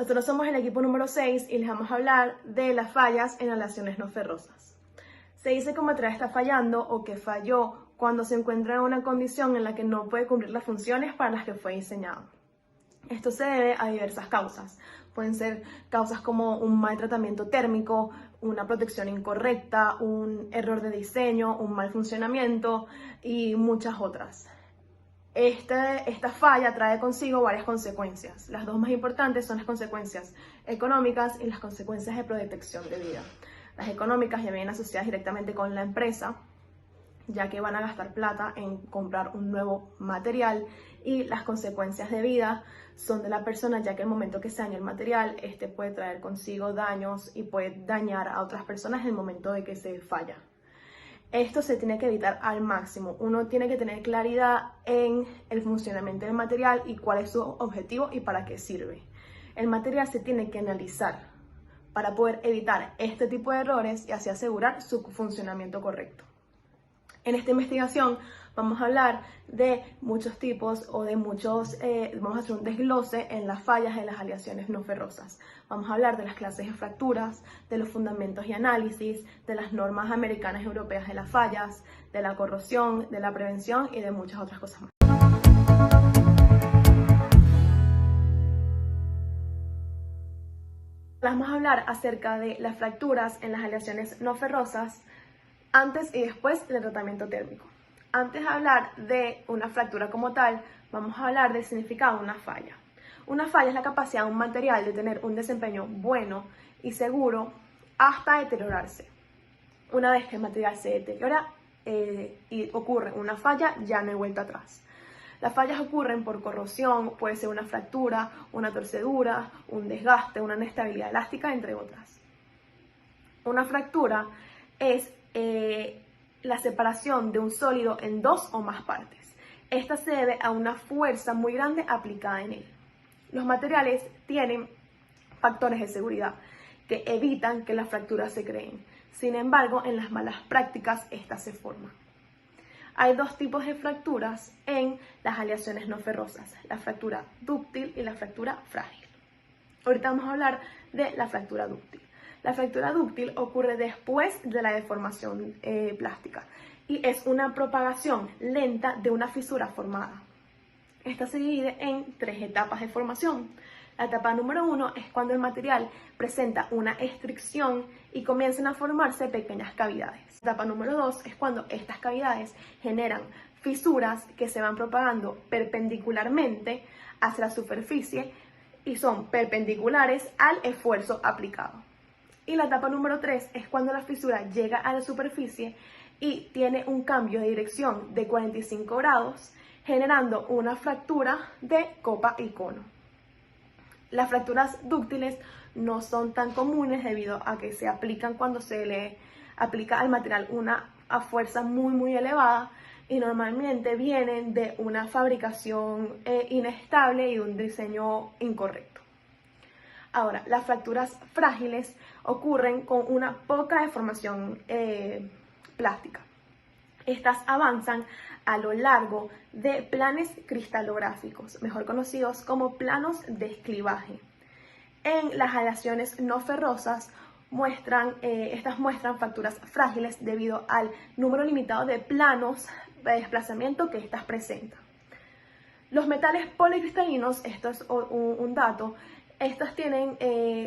Nosotros somos el equipo número 6 y les vamos a hablar de las fallas en aleaciones no ferrosas. Se dice que un material está fallando o que falló cuando se encuentra en una condición en la que no puede cumplir las funciones para las que fue diseñado. Esto se debe a diversas causas. Pueden ser causas como un mal tratamiento térmico, una protección incorrecta, un error de diseño, un mal funcionamiento y muchas otras. Esta falla trae consigo varias consecuencias. Las dos más importantes son las consecuencias económicas y las consecuencias de protección de vida. Las económicas ya vienen asociadas directamente con la empresa, ya que van a gastar plata en comprar un nuevo material, y las consecuencias de vida son de la persona, ya que el momento que se daña el material, este puede traer consigo daños y puede dañar a otras personas en el momento de que se falla. Esto se tiene que evitar al máximo. Uno tiene que tener claridad en el funcionamiento del material y cuál es su objetivo y para qué sirve. El material se tiene que analizar para poder evitar este tipo de errores y así asegurar su funcionamiento correcto. En esta investigación vamos a hablar de muchos tipos o de vamos a hacer un desglose en las fallas en las aleaciones no ferrosas. Vamos a hablar de las clases de fracturas, de los fundamentos y análisis, de las normas americanas y europeas de las fallas, de la corrosión, de la prevención y de muchas otras cosas más. Vamos a hablar acerca de las fracturas en las aleaciones no ferrosas antes y después del tratamiento térmico. Antes de hablar de una fractura como tal, vamos a hablar del significado de una falla. Una falla es la capacidad de un material de tener un desempeño bueno y seguro hasta deteriorarse. Una vez que el material se deteriora y ocurre una falla, ya no hay vuelta atrás. Las fallas ocurren por corrosión, puede ser una fractura, una torcedura, un desgaste, una inestabilidad elástica, entre otras. Una fractura es la separación de un sólido en dos o más partes. Esta se debe a una fuerza muy grande aplicada en él. Los materiales tienen factores de seguridad que evitan que las fracturas se creen. Sin embargo, en las malas prácticas, estas se forman. Hay dos tipos de fracturas en las aleaciones no ferrosas: la fractura dúctil y la fractura frágil. Ahorita vamos a hablar de la fractura dúctil. La fractura dúctil ocurre después de la deformación plástica y es una propagación lenta de una fisura formada. Esta se divide en tres etapas de formación. La etapa número 1 es cuando el material presenta una estricción y comienzan a formarse pequeñas cavidades. La etapa número 2 es cuando estas cavidades generan fisuras que se van propagando perpendicularmente hacia la superficie y son perpendiculares al esfuerzo aplicado. Y la etapa número 3 es cuando la fisura llega a la superficie y tiene un cambio de dirección de 45 grados, generando una fractura de copa y cono. Las fracturas dúctiles no son tan comunes debido a que se aplican cuando se le aplica al material una fuerza muy elevada y normalmente vienen de una fabricación inestable y de un diseño incorrecto. Ahora, las fracturas frágiles ocurren con una poca deformación plástica. Estas avanzan a lo largo de planes cristalográficos, mejor conocidos como planos de esclivaje. En las aleaciones no ferrosas estas muestran fracturas frágiles debido al número limitado de planos de desplazamiento que estas presentan. Los metales policristalinos, esto es un dato, estas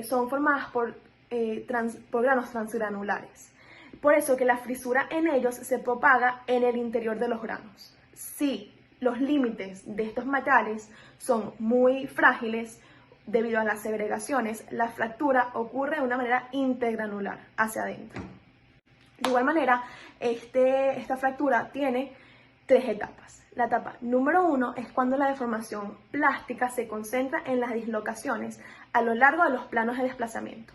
son formadas por granos transgranulares. Por eso que la fisura en ellos se propaga en el interior de los granos. Si los límites de estos metales son muy frágiles debido a las segregaciones, la fractura ocurre de una manera intergranular hacia adentro. De igual manera, esta fractura tiene tres etapas. La etapa número 1 es cuando la deformación plástica se concentra en las dislocaciones a lo largo de los planos de desplazamiento.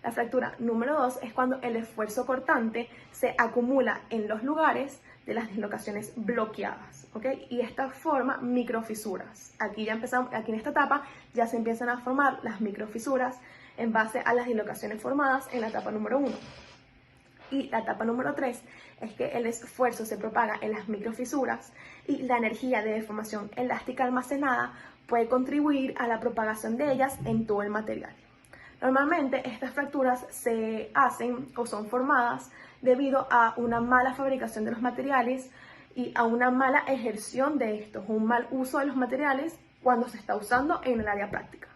La fractura número 2 es cuando el esfuerzo cortante se acumula en los lugares de las dislocaciones bloqueadas, ¿ok? Y esta forma microfisuras. Aquí en esta etapa ya se empiezan a formar las microfisuras en base a las dislocaciones formadas en la etapa número 1. Y la etapa número 3 es que el esfuerzo se propaga en las microfisuras y la energía de deformación elástica almacenada puede contribuir a la propagación de ellas en todo el material. Normalmente estas fracturas se hacen o son formadas debido a una mala fabricación de los materiales y a una mala ejerción de estos, un mal uso de los materiales cuando se está usando en el área práctica.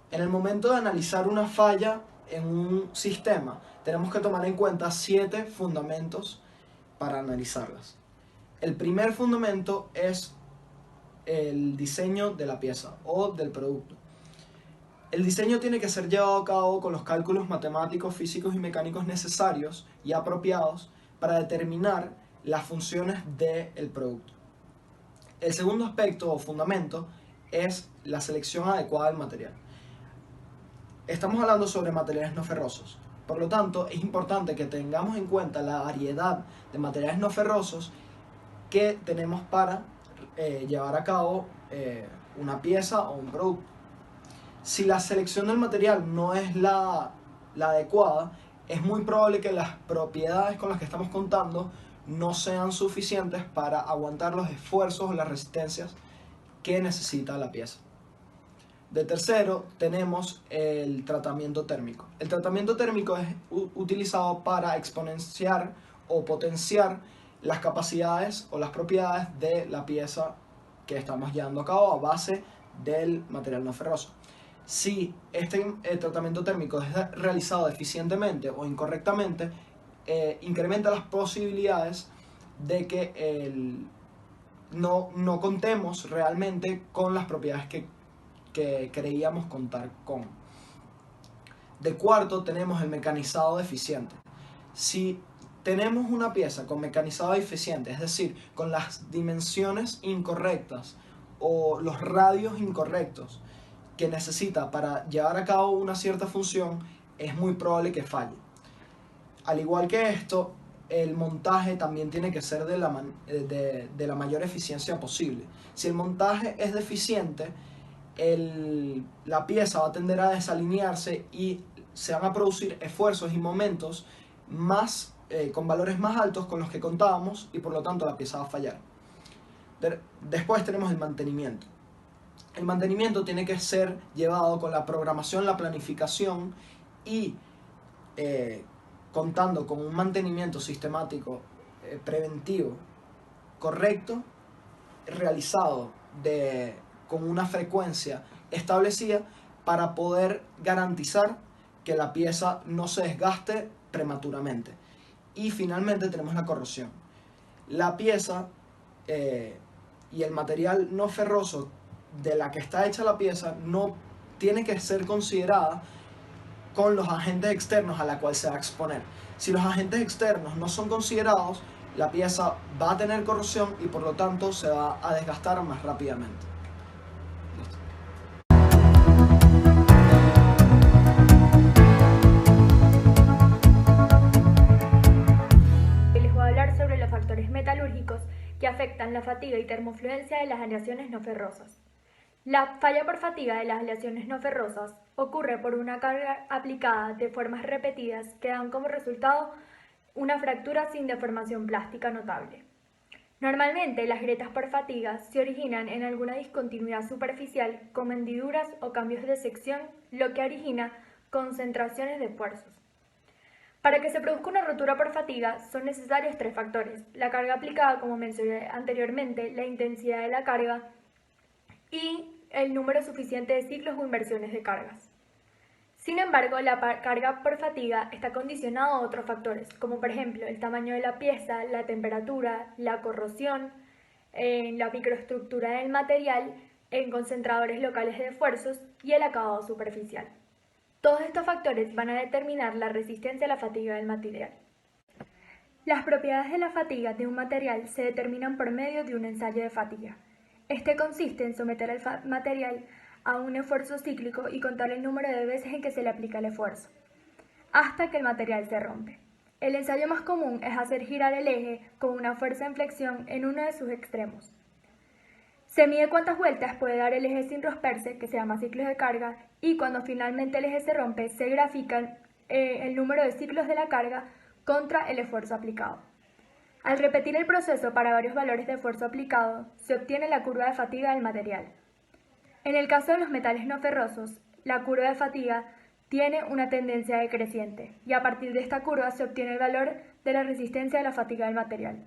En el momento de analizar una falla en un sistema, tenemos que tomar en cuenta 7 fundamentos para analizarlas. El primer fundamento es el diseño de la pieza o del producto. El diseño tiene que ser llevado a cabo con los cálculos matemáticos, físicos y mecánicos necesarios y apropiados para determinar las funciones del producto. El segundo aspecto o fundamento es la selección adecuada del material. Estamos hablando sobre materiales no ferrosos, por lo tanto es importante que tengamos en cuenta la variedad de materiales no ferrosos que tenemos para llevar a cabo una pieza o un producto. Si la selección del material no es la adecuada, es muy probable que las propiedades con las que estamos contando no sean suficientes para aguantar los esfuerzos o las resistencias que necesita la pieza. De tercero, tenemos el tratamiento térmico. El tratamiento térmico es utilizado para exponenciar o potenciar las capacidades o las propiedades de la pieza que estamos llevando a cabo a base del material no ferroso. Si este tratamiento térmico es realizado deficientemente o incorrectamente, incrementa las posibilidades de que no contemos realmente con las propiedades que creíamos contar con. De cuarto, tenemos el mecanizado deficiente. Si tenemos una pieza con mecanizado deficiente, es decir, con las dimensiones incorrectas o los radios incorrectos que necesita para llevar a cabo una cierta función, es muy probable que falle. Al igual que esto, el montaje también tiene que ser de la mayor eficiencia posible. Si el montaje es deficiente, la pieza va a tender a desalinearse y se van a producir esfuerzos y momentos con valores más altos con los que contábamos y por lo tanto la pieza va a fallar. Después tenemos el mantenimiento. El mantenimiento tiene que ser llevado con la programación, la planificación y contando con un mantenimiento sistemático preventivo correcto, realizado con una frecuencia establecida para poder garantizar que la pieza no se desgaste prematuramente. Y finalmente tenemos la corrosión. La pieza y el material no ferroso de la que está hecha la pieza no tiene que ser considerada con los agentes externos a la cual se va a exponer. Si los agentes externos no son considerados, la pieza va a tener corrosión y por lo tanto se va a desgastar más rápidamente. Listo. Les voy a hablar sobre los factores metalúrgicos que afectan la fatiga y termofluencia de las aleaciones no ferrosas. La falla por fatiga de las aleaciones no ferrosas ocurre por una carga aplicada de formas repetidas que dan como resultado una fractura sin deformación plástica notable. Normalmente las grietas por fatiga se originan en alguna discontinuidad superficial como hendiduras o cambios de sección, lo que origina concentraciones de esfuerzos. Para que se produzca una rotura por fatiga son necesarios 3 factores: la carga aplicada, como mencioné anteriormente, la intensidad de la carga y el número suficiente de ciclos o inversiones de cargas. Sin embargo, la carga por fatiga está condicionada a otros factores, como por ejemplo el tamaño de la pieza, la temperatura, la corrosión, la microestructura del material, en concentradores locales de esfuerzos y el acabado superficial. Todos estos factores van a determinar la resistencia a la fatiga del material. Las propiedades de la fatiga de un material se determinan por medio de un ensayo de fatiga. Este consiste en someter al material a un esfuerzo cíclico y contar el número de veces en que se le aplica el esfuerzo, hasta que el material se rompe. El ensayo más común es hacer girar el eje con una fuerza en flexión en uno de sus extremos. Se mide cuántas vueltas puede dar el eje sin romperse, que se llama ciclos de carga, y cuando finalmente el eje se rompe, se grafican el número de ciclos de la carga contra el esfuerzo aplicado. Al repetir el proceso para varios valores de esfuerzo aplicado, se obtiene la curva de fatiga del material. En el caso de los metales no ferrosos, la curva de fatiga tiene una tendencia decreciente y a partir de esta curva se obtiene el valor de la resistencia de la fatiga del material.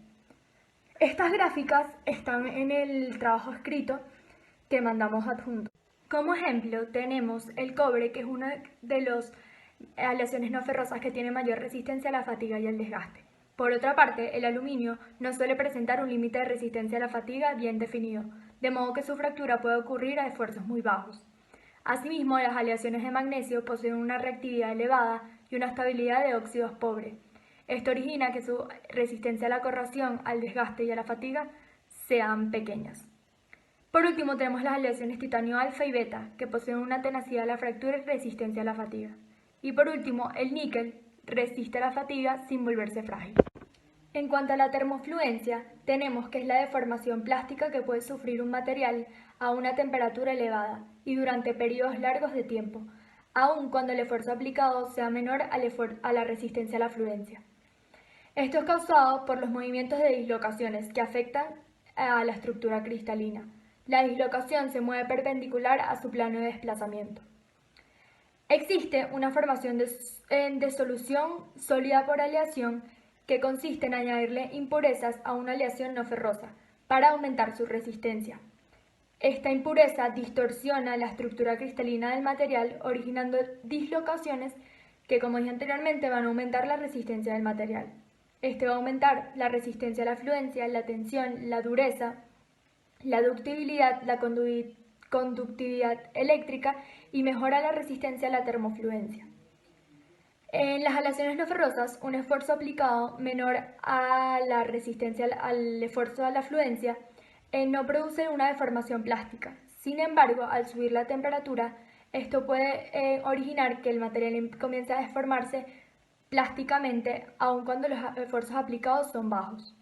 Estas gráficas están en el trabajo escrito que mandamos adjunto. Como ejemplo tenemos el cobre, que es una de las aleaciones no ferrosas que tiene mayor resistencia a la fatiga y al desgaste. Por otra parte, el aluminio no suele presentar un límite de resistencia a la fatiga bien definido, de modo que su fractura puede ocurrir a esfuerzos muy bajos. Asimismo, las aleaciones de magnesio poseen una reactividad elevada y una estabilidad de óxidos pobre. Esto origina que su resistencia a la corrosión, al desgaste y a la fatiga sean pequeñas. Por último, tenemos las aleaciones titanio alfa y beta, que poseen una tenacidad a la fractura y resistencia a la fatiga. Y por último, el níquel resiste a la fatiga sin volverse frágil. En cuanto a la termofluencia, tenemos que es la deformación plástica que puede sufrir un material a una temperatura elevada y durante periodos largos de tiempo, aun cuando el esfuerzo aplicado sea menor a la resistencia a la fluencia. Esto es causado por los movimientos de dislocaciones que afectan a la estructura cristalina. La dislocación se mueve perpendicular a su plano de desplazamiento. Existe una formación de solución sólida por aleación que consiste en añadirle impurezas a una aleación no ferrosa para aumentar su resistencia. Esta impureza distorsiona la estructura cristalina del material, originando dislocaciones que, como dije anteriormente, van a aumentar la resistencia del material. Este va a aumentar la resistencia a la fluencia, la tensión, la dureza, la ductibilidad, la conductividad eléctrica y mejora la resistencia a la termofluencia. En las aleaciones no ferrosas, un esfuerzo aplicado menor a la resistencia al esfuerzo a la fluencia no produce una deformación plástica. Sin embargo, al subir la temperatura, esto puede originar que el material comience a deformarse plásticamente, aun cuando los esfuerzos aplicados son bajos.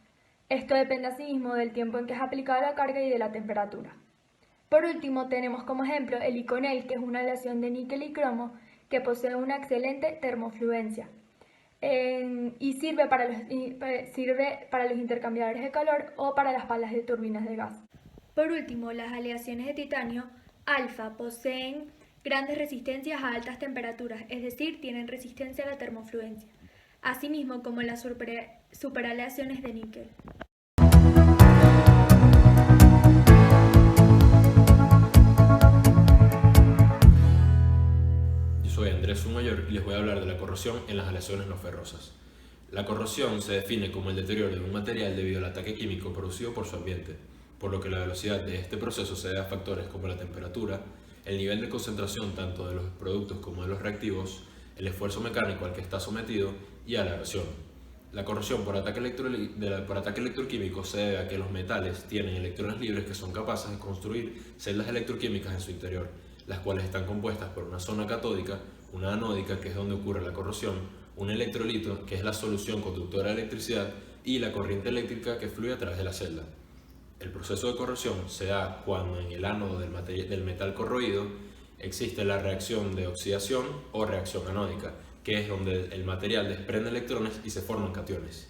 Esto depende asimismo del tiempo en que es aplicada la carga y de la temperatura. Por último, tenemos como ejemplo el Iconel, que es una aleación de níquel y cromo que posee una excelente termofluencia y sirve para los intercambiadores de calor o para las palas de turbinas de gas. Por último, las aleaciones de titanio alfa poseen grandes resistencias a altas temperaturas, es decir, tienen resistencia a la termofluencia, asimismo como las superaleaciones de níquel. Soy Andrés Fumayor y les voy a hablar de la corrosión en las aleaciones no ferrosas. La corrosión se define como el deterioro de un material debido al ataque químico producido por su ambiente, por lo que la velocidad de este proceso se debe a factores como la temperatura, el nivel de concentración tanto de los productos como de los reactivos, el esfuerzo mecánico al que está sometido y a la erosión. La corrosión por ataque electroquímico se debe a que los metales tienen electrones libres que son capaces de construir celdas electroquímicas en su interior, las cuales están compuestas por una zona catódica, una anódica, que es donde ocurre la corrosión, un electrolito, que es la solución conductora de electricidad, y la corriente eléctrica que fluye a través de la celda. El proceso de corrosión se da cuando en el ánodo del metal corroído existe la reacción de oxidación o reacción anódica, que es donde el material desprende electrones y se forman cationes.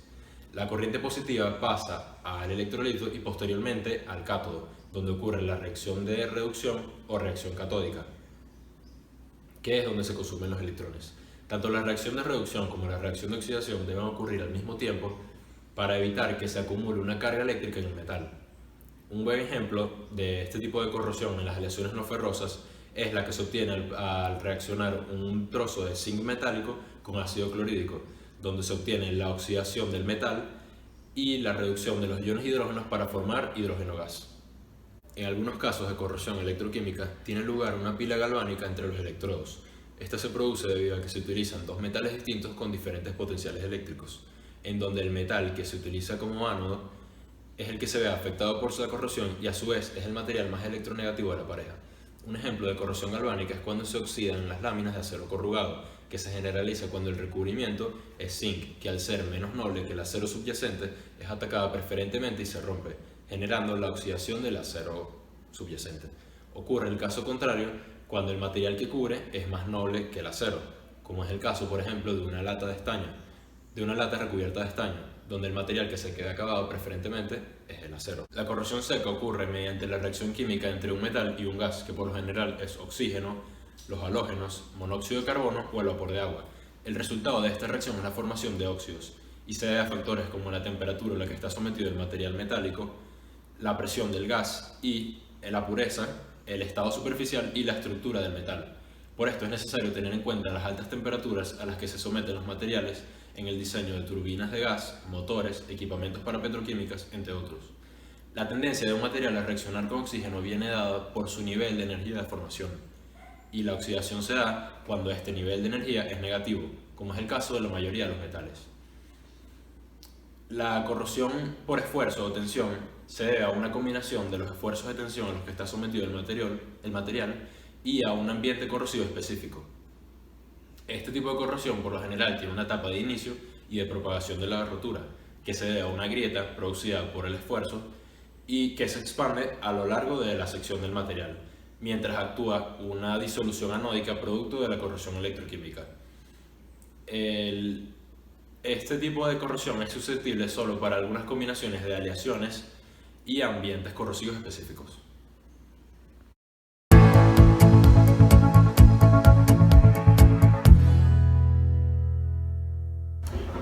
La corriente positiva pasa al electrolito y posteriormente al cátodo, donde ocurre la reacción de reducción o reacción catódica, que es donde se consumen los electrones. Tanto la reacción de reducción como la reacción de oxidación deben ocurrir al mismo tiempo para evitar que se acumule una carga eléctrica en el metal. Un buen ejemplo de este tipo de corrosión en las aleaciones no ferrosas es la que se obtiene al reaccionar un trozo de zinc metálico con ácido clorhídrico, donde se obtiene la oxidación del metal y la reducción de los iones hidrógenos para formar hidrógeno gas. En algunos casos de corrosión electroquímica tiene lugar una pila galvánica entre los electrodos. Esta se produce debido a que se utilizan dos metales distintos con diferentes potenciales eléctricos, en donde el metal que se utiliza como ánodo es el que se ve afectado por la corrosión y a su vez es el material más electronegativo de la pareja. Un ejemplo de corrosión galvánica es cuando se oxidan las láminas de acero corrugado, que se generaliza cuando el recubrimiento es zinc, que al ser menos noble que el acero subyacente es atacado preferentemente y se rompe, generando la oxidación del acero subyacente. Ocurre el caso contrario cuando el material que cubre es más noble que el acero, como es el caso, por ejemplo, de una lata recubierta de estaño, donde el material que se queda acabado preferentemente es el acero. La corrosión seca ocurre mediante la reacción química entre un metal y un gas, que por lo general es oxígeno, los halógenos, monóxido de carbono o el vapor de agua. El resultado de esta reacción es la formación de óxidos, y se debe a factores como la temperatura a la que está sometido el material metálico, la presión del gas y la pureza, el estado superficial y la estructura del metal. Por esto es necesario tener en cuenta las altas temperaturas a las que se someten los materiales en el diseño de turbinas de gas, motores, equipamientos para petroquímicas, entre otros. La tendencia de un material a reaccionar con oxígeno viene dada por su nivel de energía de formación, y la oxidación se da cuando este nivel de energía es negativo, como es el caso de la mayoría de los metales. La corrosión por esfuerzo o tensión se debe a una combinación de los esfuerzos de tensión a los que está sometido el material y a un ambiente corrosivo específico. Este tipo de corrosión por lo general tiene una etapa de inicio y de propagación de la rotura, que se debe a una grieta producida por el esfuerzo y que se expande a lo largo de la sección del material, mientras actúa una disolución anódica producto de la corrosión electroquímica. Este tipo de corrosión es susceptible solo para algunas combinaciones de aleaciones y ambientes corrosivos específicos.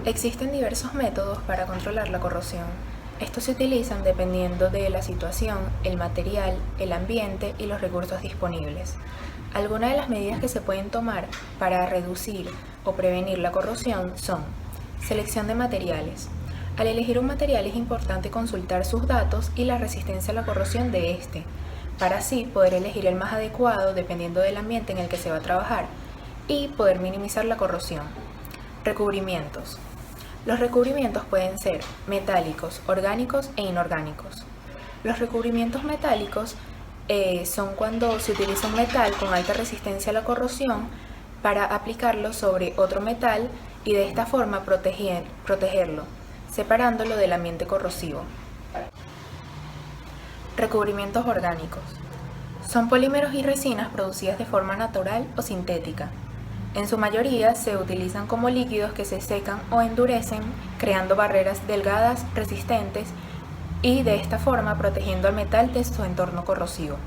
Existen diversos métodos para controlar la corrosión. Estos se utilizan dependiendo de la situación, el material, el ambiente y los recursos disponibles. Algunas de las medidas que se pueden tomar para reducir o prevenir la corrosión son: selección de materiales. Al elegir un material es importante consultar sus datos y la resistencia a la corrosión de este, para así poder elegir el más adecuado dependiendo del ambiente en el que se va a trabajar y poder minimizar la corrosión. Recubrimientos. Los recubrimientos pueden ser metálicos, orgánicos e inorgánicos. Los recubrimientos metálicos son cuando se utiliza un metal con alta resistencia a la corrosión para aplicarlo sobre otro metal y de esta forma protegerlo, separándolo del ambiente corrosivo. Recubrimientos orgánicos. Son polímeros y resinas producidas de forma natural o sintética. En su mayoría se utilizan como líquidos que se secan o endurecen, creando barreras delgadas, resistentes y de esta forma protegiendo al metal de su entorno corrosivo.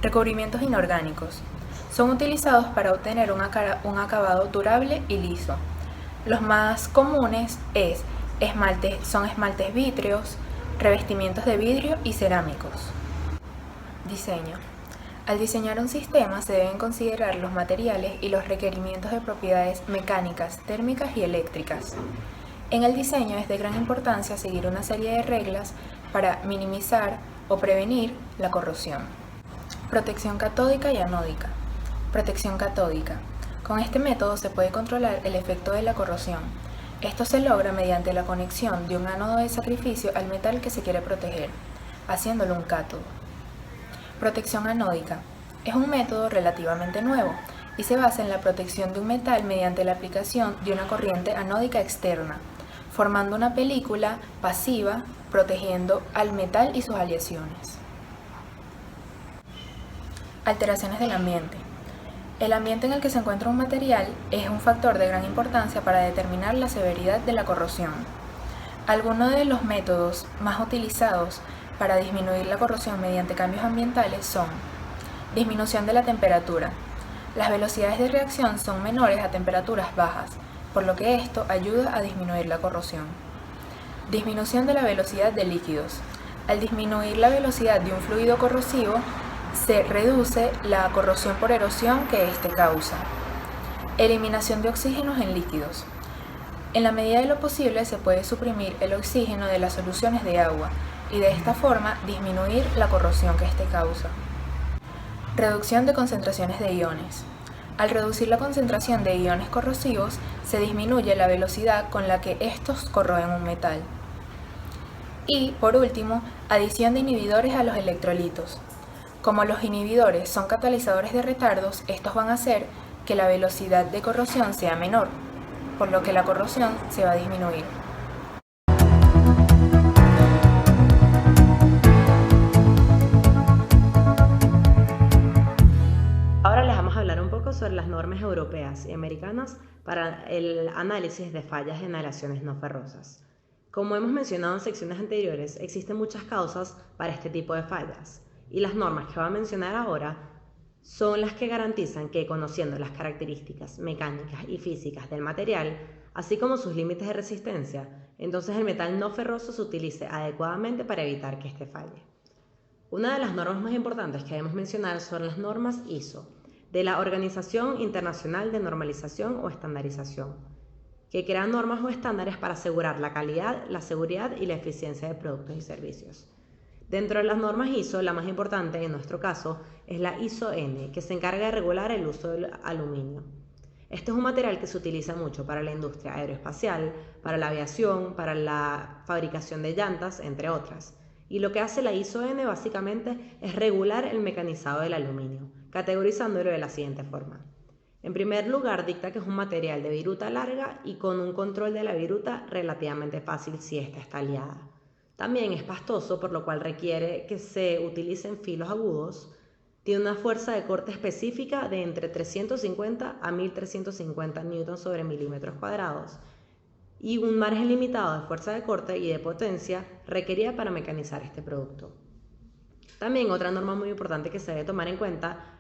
Recubrimientos inorgánicos. Son utilizados para obtener un acabado durable y liso. Los más comunes son esmaltes vítreos, revestimientos de vidrio y cerámicos. Diseño. Al diseñar un sistema se deben considerar los materiales y los requerimientos de propiedades mecánicas, térmicas y eléctricas. En el diseño es de gran importancia seguir una serie de reglas para minimizar o prevenir la corrosión. Protección catódica y anódica. Protección catódica. Con este método se puede controlar el efecto de la corrosión. Esto se logra mediante la conexión de un ánodo de sacrificio al metal que se quiere proteger, haciéndolo un cátodo. Protección anódica. Es un método relativamente nuevo y se basa en la protección de un metal mediante la aplicación de una corriente anódica externa, formando una película pasiva protegiendo al metal y sus aleaciones. Alteraciones del ambiente. El ambiente en el que se encuentra un material es un factor de gran importancia para determinar la severidad de la corrosión. Algunos de los métodos más utilizados para disminuir la corrosión mediante cambios ambientales son: disminución de la temperatura. Las velocidades de reacción son menores a temperaturas bajas, por lo que esto ayuda a disminuir la corrosión. Disminución de la velocidad de líquidos. Al disminuir la velocidad de un fluido corrosivo, se reduce la corrosión por erosión que éste causa. Eliminación de oxígenos en líquidos. En la medida de lo posible se puede suprimir el oxígeno de las soluciones de agua y de esta forma disminuir la corrosión que éste causa. Reducción de concentraciones de iones. Al reducir la concentración de iones corrosivos, se disminuye la velocidad con la que estos corroen un metal. Y, por último, adición de inhibidores a los electrolitos. Como los inhibidores son catalizadores de retardos, estos van a hacer que la velocidad de corrosión sea menor, por lo que la corrosión se va a disminuir. Ahora les vamos a hablar un poco sobre las normas europeas y americanas para el análisis de fallas en aleaciones no ferrosas. Como hemos mencionado en secciones anteriores, existen muchas causas para este tipo de fallas, y las normas que voy a mencionar ahora son las que garantizan que, conociendo las características mecánicas y físicas del material, así como sus límites de resistencia, entonces el metal no ferroso se utilice adecuadamente para evitar que éste falle. Una de las normas más importantes que debemos mencionar son las normas ISO, de la Organización Internacional de Normalización o Estandarización, que crean normas o estándares para asegurar la calidad, la seguridad y la eficiencia de productos y servicios. Dentro de las normas ISO, la más importante en nuestro caso es la ISO-N, que se encarga de regular el uso del aluminio. Este es un material que se utiliza mucho para la industria aeroespacial, para la aviación, para la fabricación de llantas, entre otras. Y lo que hace la ISO-N básicamente es regular el mecanizado del aluminio, categorizándolo de la siguiente forma. En primer lugar, dicta que es un material de viruta larga y con un control de la viruta relativamente fácil si ésta está liada. También es pastoso, por lo cual requiere que se utilicen filos agudos. Tiene una fuerza de corte específica de entre 350 a 1350 newtons sobre milímetros cuadrados y un margen limitado de fuerza de corte y de potencia requerida para mecanizar este producto. También otra norma muy importante que se debe tomar en cuenta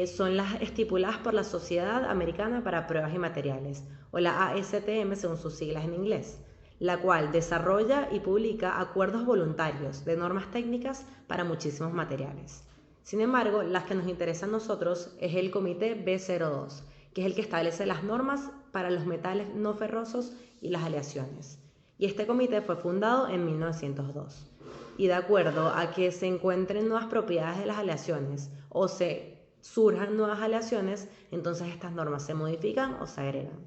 son las estipuladas por la Sociedad Americana para Pruebas y Materiales, o la ASTM según sus siglas en inglés, la cual desarrolla y publica acuerdos voluntarios de normas técnicas para muchísimos materiales. Sin embargo, las que nos interesan a nosotros es el Comité B02, que es el que establece las normas para los metales no ferrosos y las aleaciones. Y este comité fue fundado en 1902. Y de acuerdo a que se encuentren nuevas propiedades de las aleaciones o se surjan nuevas aleaciones, entonces estas normas se modifican o se agregan.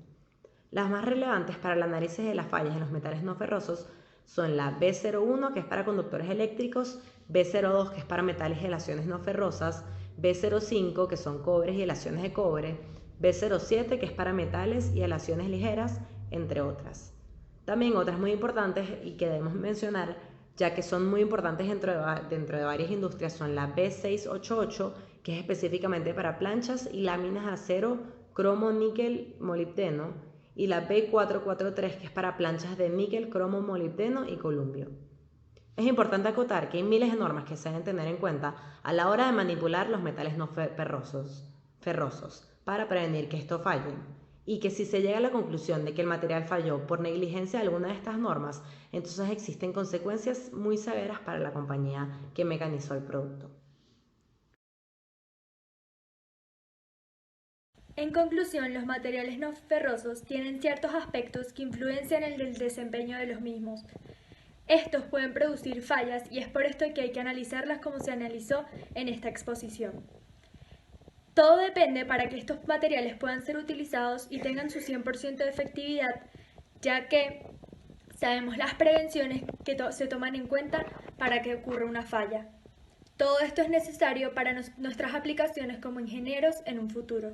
Las más relevantes para el análisis de las fallas en los metales no ferrosos son la B01, que es para conductores eléctricos, B02, que es para metales y aleaciones no ferrosas, B05, que son cobres y aleaciones de cobre, B07, que es para metales y aleaciones ligeras, entre otras. También otras muy importantes y que debemos mencionar, ya que son muy importantes dentro de varias industrias, son la B688, que es específicamente para planchas y láminas de acero, cromo, níquel, molibdeno, y la B443, que es para planchas de níquel, cromo, molibdeno y columbio. Es importante acotar que hay miles de normas que se deben tener en cuenta a la hora de manipular los metales no ferrosos para prevenir que esto falle, y que si se llega a la conclusión de que el material falló por negligencia de alguna de estas normas, entonces existen consecuencias muy severas para la compañía que mecanizó el producto. En conclusión, los materiales no ferrosos tienen ciertos aspectos que influencian en el desempeño de los mismos. Estos pueden producir fallas y es por esto que hay que analizarlas como se analizó en esta exposición. Todo depende para que estos materiales puedan ser utilizados y tengan su 100% de efectividad, ya que sabemos las prevenciones que se toman en cuenta para que ocurra una falla. Todo esto es necesario para nuestras aplicaciones como ingenieros en un futuro.